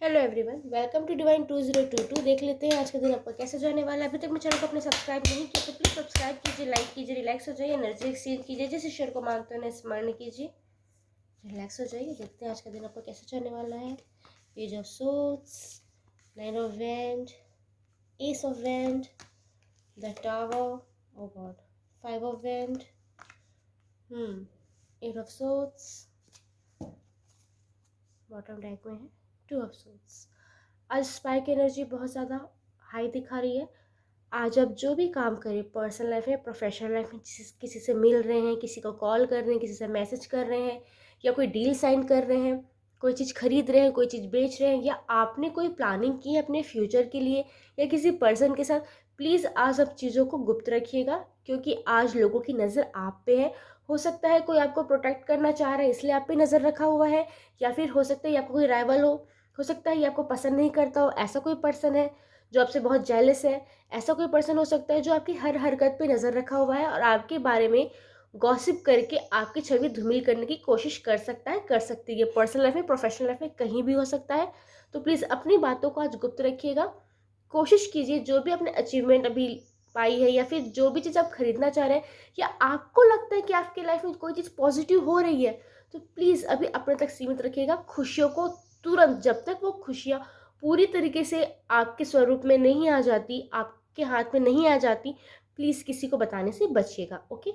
Hello everyone, welcome to divine 2022। देख लेते हैं आज का दिन आपका कैसे जाने वाला है। अभी तक मेरे चैनल को अपने सब्सक्राइब नहीं किया तो प्लीज़ सब्सक्राइब कीजिए, लाइक कीजिए, रिलैक्स हो जाइए, एनर्जी एक्सचेंज कीजिए, जिस ईश्वर को मानते हैं स्मरण कीजिए, रिलैक्स हो जाइए। देखते हैं आज का दिन आपका कैसे जाने वाला है। Page of swords, nine of wand, ace of wand, the tower, oh God, five of wand, eight of swords, bottom deck में है टू ऑफ सोर्ड्स। आज स्पाइक एनर्जी बहुत ज़्यादा हाई दिखा रही है। आज आप जो भी काम करें, पर्सनल लाइफ में, प्रोफेशनल लाइफ में, किसी से मिल रहे हैं, किसी को कॉल कर रहे हैं, किसी से मैसेज कर रहे हैं, या कोई डील साइन कर रहे हैं, कोई चीज़ खरीद रहे हैं, कोई चीज़ बेच रहे हैं, या आपने कोई प्लानिंग की है अपने फ्यूचर के लिए या किसी पर्सन के साथ, प्लीज़ आज सब चीज़ों को गुप्त रखिएगा, क्योंकि आज लोगों की नज़र आप पे है। हो सकता है कोई आपको प्रोटेक्ट करना चाह रहा है इसलिए आप पे नज़र रखा हुआ है, या फिर हो सकता है आपको कोई राइवल हो सकता है ये आपको पसंद नहीं करता हो, ऐसा कोई पर्सन है जो आपसे बहुत जेलस है। ऐसा कोई पर्सन हो सकता है जो आपकी हर हरकत पे नज़र रखा हुआ है और आपके बारे में गॉसिप करके आपकी छवि धूमिल करने की कोशिश कर सकता है, कर सकती है। पर्सनल लाइफ में, प्रोफेशनल लाइफ में, कहीं भी हो सकता है। तो प्लीज़ अपनी बातों को आज गुप्त रखिएगा। कोशिश कीजिए जो भी अपने अचीवमेंट अभी पाई है, या फिर जो भी चीज़ आप खरीदना चाह रहे हैं, या आपको लगता है कि आपकी लाइफ में कोई चीज़ पॉजिटिव हो रही है, तो प्लीज़ अभी अपने तक सीमित रखिएगा। खुशियों को तुरंत, जब तक वो खुशियाँ पूरी तरीके से आपके स्वरूप में नहीं आ जाती, आपके हाथ में नहीं आ जाती, प्लीज़ किसी को बताने से बचिएगा। ओके।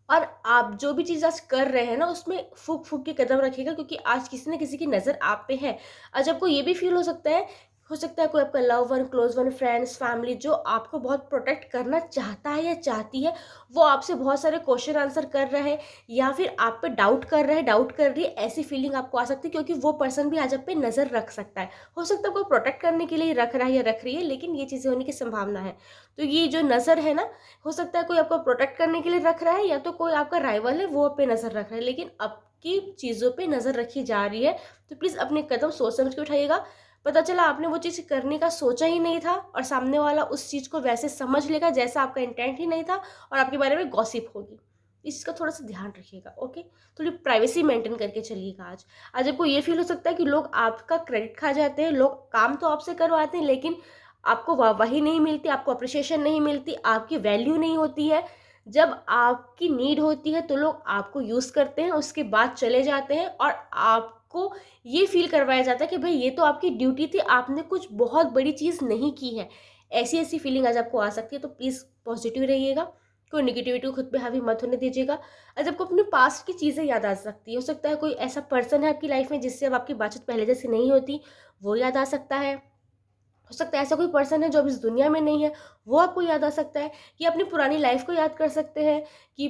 और आप जो भी चीज़ आज कर रहे हैं ना, उसमें फूक फूक के कदम रखिएगा, क्योंकि आज किसी न किसी की नज़र आप पे है। आज आपको ये भी फील हो सकता है कोई आपका love one, close one, friends, family जो आपको बहुत प्रोटेक्ट करना चाहता है या चाहती है, वो आपसे बहुत सारे क्वेश्चन आंसर कर रहा है, या फिर आप पे डाउट कर रहा है, डाउट कर रही है। ऐसी फीलिंग आपको आ सकती है, क्योंकि वो पर्सन भी आज आप पे नज़र रख सकता है। हो सकता है कोई प्रोटेक्ट करने के लिए रख रहा है या रख रही है, लेकिन ये चीज़ें होने की संभावना है। तो ये जो नज़र है ना, हो सकता है कोई आपको प्रोटेक्ट करने के लिए रख रहा है, या तो कोई आपका राइवल है वो आप पे नज़र रख रहा है, लेकिन आपकी चीज़ों पे नज़र रखी जा रही है। तो प्लीज़ अपने कदम सोच समझ के उठाइएगा। पता चला आपने वो चीज़ करने का सोचा ही नहीं था, और सामने वाला उस चीज़ को वैसे समझ लेगा जैसा आपका इंटेंट ही नहीं था, और आपके बारे में गॉसिप होगी। इस चीज़ का थोड़ा सा ध्यान रखिएगा। ओके। थोड़ी प्राइवेसी मेंटेन करके चलिएगा। आज आपको ये फील हो सकता है कि लोग आपका क्रेडिट खा जाते हैं, लोग काम तो आपसे करवाते हैं, लेकिन आपको वाहवाही नहीं मिलती, आपको अप्रिशिएशन नहीं मिलती, आपकी वैल्यू नहीं होती है। जब आपकी नीड होती है तो लोग आपको यूज़ करते हैं, उसके बाद चले जाते हैं, और आपको ये फील करवाया जाता है कि भाई ये तो आपकी ड्यूटी थी, आपने कुछ बहुत बड़ी चीज़ नहीं की है। ऐसी फीलिंग आज आपको आ सकती है, तो प्लीज़ पॉजिटिव रहिएगा। कोई नेगेटिविटी को खुद पे हावी मत होने दीजिएगा। आज आपको अपने पास्ट की चीज़ें याद आ सकती है। हो सकता है कोई ऐसा पर्सन है आपकी लाइफ में जिससे अब आपकी बातचीत पहले जैसी नहीं होती, वो याद आ सकता है। हो सकता है ऐसा कोई पर्सन है जो अब इस दुनिया में नहीं है, वो आपको याद आ सकता है। कि अपनी पुरानी लाइफ को याद कर सकते हैं कि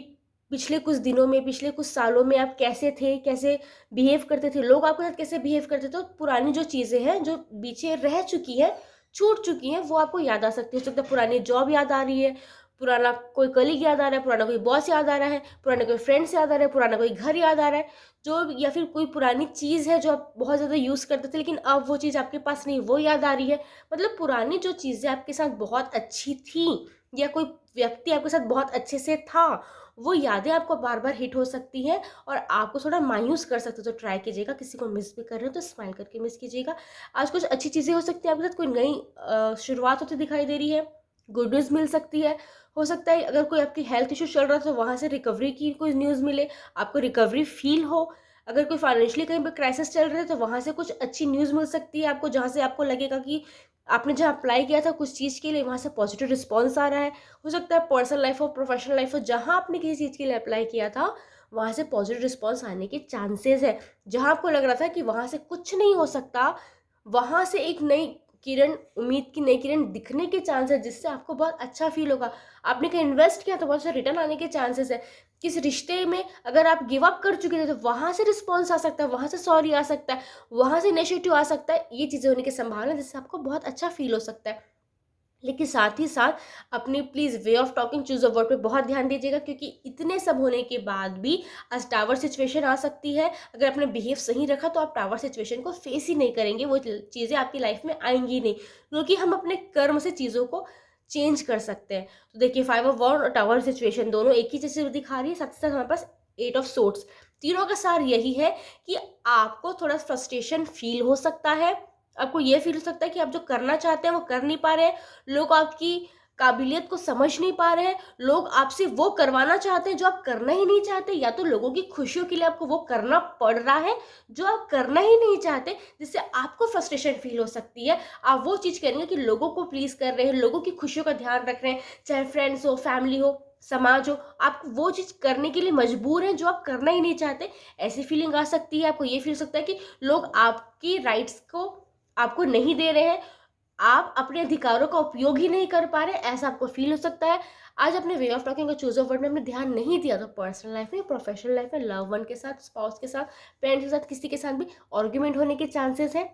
पिछले कुछ दिनों में, पिछले कुछ सालों में आप कैसे थे, कैसे बिहेव करते थे, लोग आपके साथ कैसे बिहेव करते थे। तो पुरानी जो चीज़ें हैं जो पीछे रह चुकी हैं, छूट चुकी हैं, वो आपको याद आ सकती है। हो सकता है पुरानी जॉब याद आ रही है, पुराना कोई कलीग याद आ रहा है, पुराना कोई बॉस याद आ रहा है, पुराने कोई फ्रेंड्स याद आ रहा है, पुराना कोई घर याद आ रहा है, जो या फिर कोई पुरानी चीज़ है जो आप बहुत ज़्यादा यूज़ करते थे, लेकिन अब वो चीज़ आपके पास नहीं, वो याद आ रही है। मतलब पुरानी जो चीज़ें आपके साथ बहुत अच्छी थी, या कोई व्यक्ति आपके साथ बहुत अच्छे से था, वो यादें आपको बार बार हिट हो सकती हैं और आपको थोड़ा मायूस कर सकते हो। तो ट्राई कीजिएगा, किसी को मिस भी कर रहे हो तो स्माइल करके मिस कीजिएगा। आज कुछ अच्छी चीज़ें हो सकती है आपके साथ, कोई नई शुरुआत होती दिखाई दे रही है, गुड न्यूज़ मिल सकती है। हो सकता है अगर कोई आपकी हेल्थ इशू चल रहा था तो वहाँ से रिकवरी की कोई न्यूज़ मिले, आपको रिकवरी फील हो। अगर कोई फाइनेंशियली कहीं पे क्राइसिस चल रहे है तो वहाँ से कुछ अच्छी न्यूज़ मिल सकती है आपको, जहाँ से आपको लगेगा कि आपने जहाँ अप्लाई किया था कुछ चीज़ के लिए, वहाँ से पॉजिटिव रिस्पॉन्स आ रहा है। हो सकता है पर्सनल लाइफ हो, प्रोफेशनल लाइफ हो, जहाँ आपने किसी चीज़ के लिए अप्लाई किया था वहाँ से पॉजिटिव रिस्पॉन्स आने के चांसेस है। जहाँ आपको लग रहा था कि वहाँ से कुछ नहीं हो सकता, वहाँ से एक नई किरण, उम्मीद की नई किरण दिखने के चांस है, जिससे आपको बहुत अच्छा फील होगा। आपने कहीं इन्वेस्ट किया तो बहुत सारे रिटर्न आने के चांसेस है। किस रिश्ते में अगर आप गिव अप कर चुके थे तो वहाँ से रिस्पॉन्स आ सकता है, वहाँ से सॉरी आ सकता है, वहाँ से इनिशिएटिव आ सकता है। ये चीज़ें होने की संभावना है, जिससे आपको बहुत अच्छा फील हो सकता है। लेकिन साथ ही साथ अपनी please way of talking, choose a word पे बहुत ध्यान दीजिएगा, क्योंकि इतने सब होने के बाद भी आज टावर सिचुएशन आ सकती है। अगर आपने बिहेव सही रखा तो आप टावर सिचुएशन को फेस ही नहीं करेंगे, वो चीज़ें आपकी लाइफ में आएंगी नहीं, क्योंकि हम अपने कर्म से चीज़ों को चेंज कर सकते हैं। तो देखिए, 5 ऑफ वॉन्ड और टावर सिचुएशन दोनों एक ही चीज़ दिखा रही है। साथ ही साथ हमारे पास 8 ऑफ सोर्ड्स, तीनों का सार यही है कि आपको थोड़ा फ्रस्ट्रेशन फील हो सकता है, आपको ये फील हो सकता है कि आप जो करना चाहते हैं वो कर नहीं पा रहे हैं, लोग आपकी काबिलियत को समझ नहीं पा रहे हैं, लोग आपसे वो करवाना चाहते हैं जो आप करना ही नहीं चाहते, या तो लोगों की खुशियों के लिए आपको वो करना पड़ रहा है जो आप करना ही नहीं चाहते, जिससे आपको फ्रस्ट्रेशन फील हो सकती है। आप वो चीज़ करेंगे कि लोगों को प्लीज़ कर रहे हैं, लोगों की खुशियों का ध्यान रख रहे हैं, चाहे फ्रेंड्स हो, फैमिली हो, समाज हो, आप वो चीज़ करने के लिए मजबूर हैं जो आप करना ही नहीं चाहते। ऐसी फीलिंग आ सकती है, आपको ये फील हो सकता है कि लोग आपकी राइट्स को आपको नहीं दे रहे हैं, आप अपने अधिकारों का उपयोग ही नहीं कर पा रहे, ऐसा आपको फील हो सकता है। आज अपने वे ऑफ टॉकिंग का चूज ऑफ वर्ड में आपने ध्यान नहीं दिया तो पर्सनल लाइफ में, प्रोफेशनल लाइफ में, लव वन के साथ, स्पाउस के साथ, पेरेंट्स के साथ, किसी के साथ भी आर्ग्यूमेंट होने के चांसेस हैं,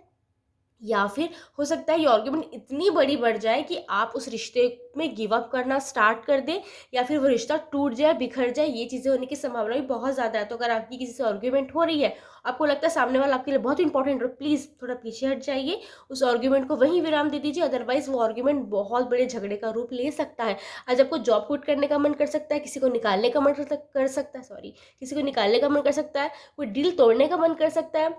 या फिर हो सकता है ये आर्ग्यूमेंट इतनी बड़ी बढ़ जाए कि आप उस रिश्ते में गिव अप करना स्टार्ट कर दें, या फिर वो रिश्ता टूट जाए, बिखर जाए, ये चीज़ें होने की संभावना भी बहुत ज़्यादा है। तो अगर आपकी किसी से आर्ग्यूमेंट हो रही है, आपको लगता है सामने वाला आपके लिए बहुत इंपॉर्टेंट हो, प्लीज़ थोड़ा पीछे हट जाइए, उस आर्ग्यूमेंट को वहीं विराम दे दीजिए, अदरवाइज वो आर्ग्यूमेंट बहुत बड़े झगड़े का रूप ले सकता है। आज आपको जॉब क्विट करने का मन कर सकता है, किसी को निकालने का मन कर सकता है, सॉरी, किसी को निकालने का मन कर सकता है, कोई डील तोड़ने का मन कर सकता है,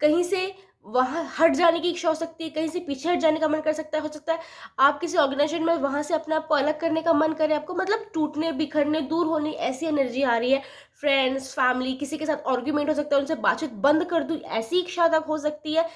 कहीं से वहाँ हट जाने की इच्छा हो सकती है, कहीं से पीछे हट जाने का मन कर सकता है, हो सकता है आप किसी ऑर्गेनाइजेशन में वहाँ से अपने आप को अलग करने का मन करे, आपको मतलब टूटने, बिखरने, दूर होने ऐसी एनर्जी आ रही है। फ्रेंड्स, फैमिली, किसी के साथ आर्ग्यूमेंट हो सकता है, उनसे बातचीत बंद कर दूँ, ऐसी इच्छा तक हो सकती है,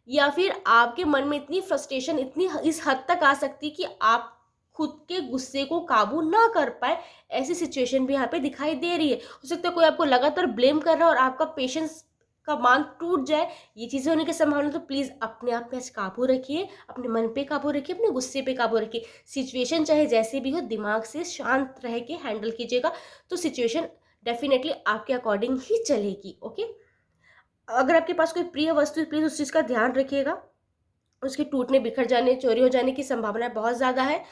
या फिर आपके मन में इतनी फ्रस्ट्रेशन इतनी इस हद तक आ सकती है कि आप खुद के गुस्से को काबू ना कर पाए, ऐसी सिचुएशन भी यहाँ पे दिखाई दे रही है। हो सकता है कोई आपको लगातार ब्लेम कर रहा है और आपका पेशेंस का मान टूट जाए, ये चीज़ें होने की संभावना। तो प्लीज़ अपने आप पे आज काबू रखिए, अपने मन पे काबू रखिए, अपने गुस्से पे काबू रखिए। सिचुएशन चाहे जैसी भी हो, दिमाग से शांत रह के हैंडल कीजिएगा, तो सिचुएशन डेफिनेटली आपके अकॉर्डिंग ही चलेगी। ओके, अगर आपके पास कोई प्रिय वस्तु है, प्लीज़ उस चीज़ का ध्यान रखिएगा, उसके टूटने, बिखर जाने, चोरी हो जाने की संभावना बहुत ज़्यादा है।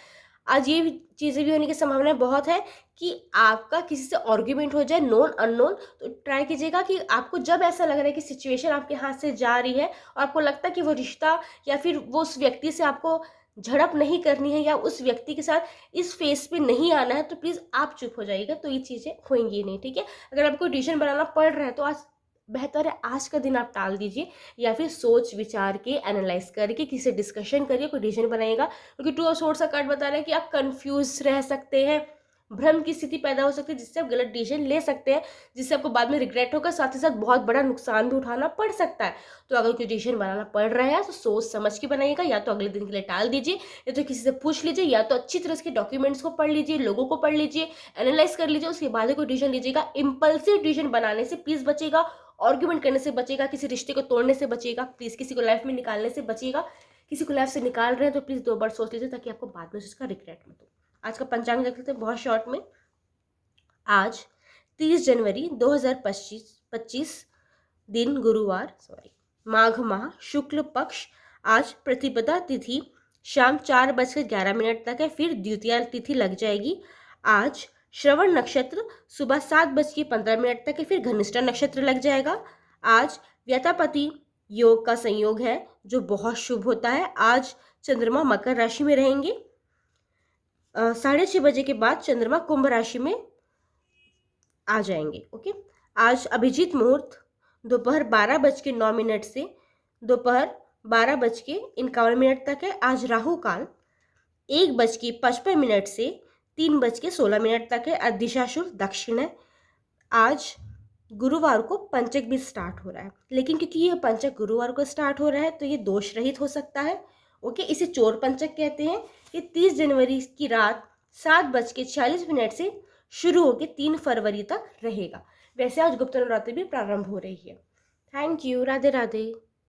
आज ये भी चीज़ें भी होने की संभावना बहुत है कि आपका किसी से आर्ग्यूमेंट हो जाए, नोन अननोन। तो ट्राई कीजिएगा कि आपको जब ऐसा लग रहा है कि सिचुएशन आपके हाथ से जा रही है और आपको लगता है कि वो रिश्ता या फिर वो उस व्यक्ति से आपको झड़प नहीं करनी है, या उस व्यक्ति के साथ इस फेस पे नहीं आना है, तो प्लीज़ आप चुप हो जाइएगा, तो ये चीज़ें होंगी नहीं, ठीक है। अगर आपको डिसीजन बनाना पड़ रहा है तो आज बेहतर है आज का दिन आप टाल दीजिए, या फिर सोच विचार के एनालाइज करके किसी से डिस्कशन करिए, कोई डिसीजन बनाएगा। क्योंकि टू ऑफ सोर्स का कार्ड बता रहा है कि आप कंफ्यूज रह सकते हैं, भ्रम की स्थिति पैदा हो सकती है, जिससे आप गलत डिसीजन ले सकते हैं, जिससे आपको बाद में रिग्रेट होगा, साथ ही साथ बहुत बड़ा नुकसान भी उठाना पड़ सकता है। तो अगर कोई डिसीजन बनाना पड़ रहा है तो सोच समझ के बनाइएगा, या तो अगले दिन के लिए टाल दीजिए, या तो किसी से पूछ लीजिए, या तो अच्छी तरह से डॉक्यूमेंट्स को पढ़ लीजिए, लोगों को पढ़ लीजिए, एनालाइज कर लीजिए, उसके बाद ही कोई डिसीजन लीजिएगा। इम्पल्सिव डिसीजन बनाने से प्लीज बचेगा, आर्ग्यूमेंट करने से बचेगा, किसी रिश्ते को तोड़ने से बचेगा, प्लीज़ किसी को लाइफ में निकालने से बचेगा। किसी को लाइफ से निकाल रहे हैं तो प्लीज़ 2 बार सोच लीजिए, ताकि आपको बाद में उसका रिग्रेट मत हो। आज का पंचांग देख लेते हैं बहुत शॉर्ट में। आज 30 जनवरी 2025 दिन गुरुवार, माघ माह शुक्ल पक्ष। आज प्रतिपदा तिथि शाम 4:11 तक है, फिर द्वितीया तिथि लग जाएगी। आज श्रवण नक्षत्र सुबह 7:15 तक है, फिर घनिष्ठा नक्षत्र लग जाएगा। आज व्यतापति योग का संयोग है जो बहुत शुभ होता है। आज चंद्रमा मकर राशि में रहेंगे। 6:30 के बाद चंद्रमा कुंभ राशि में आ जाएंगे। ओके, आज अभिजीत मुहूर्त दोपहर 12:09 से दोपहर 12:51 तक है। आज राहु काल 1:55 से 3:16 तक है। दिशाशूल दक्षिण है। आज गुरुवार को पंचक भी स्टार्ट हो रहा है, लेकिन क्योंकि ये पंचक गुरुवार को स्टार्ट हो रहा है तो ये दोष रहित हो सकता है। ओके, इसे चोर पंचक कहते हैं। ये 30 जनवरी की रात 7:46 से शुरू होकर 3 फरवरी तक रहेगा। वैसे आज गुप्त नवरात्रि भी प्रारंभ हो रही है। Thank you. राधे राधे।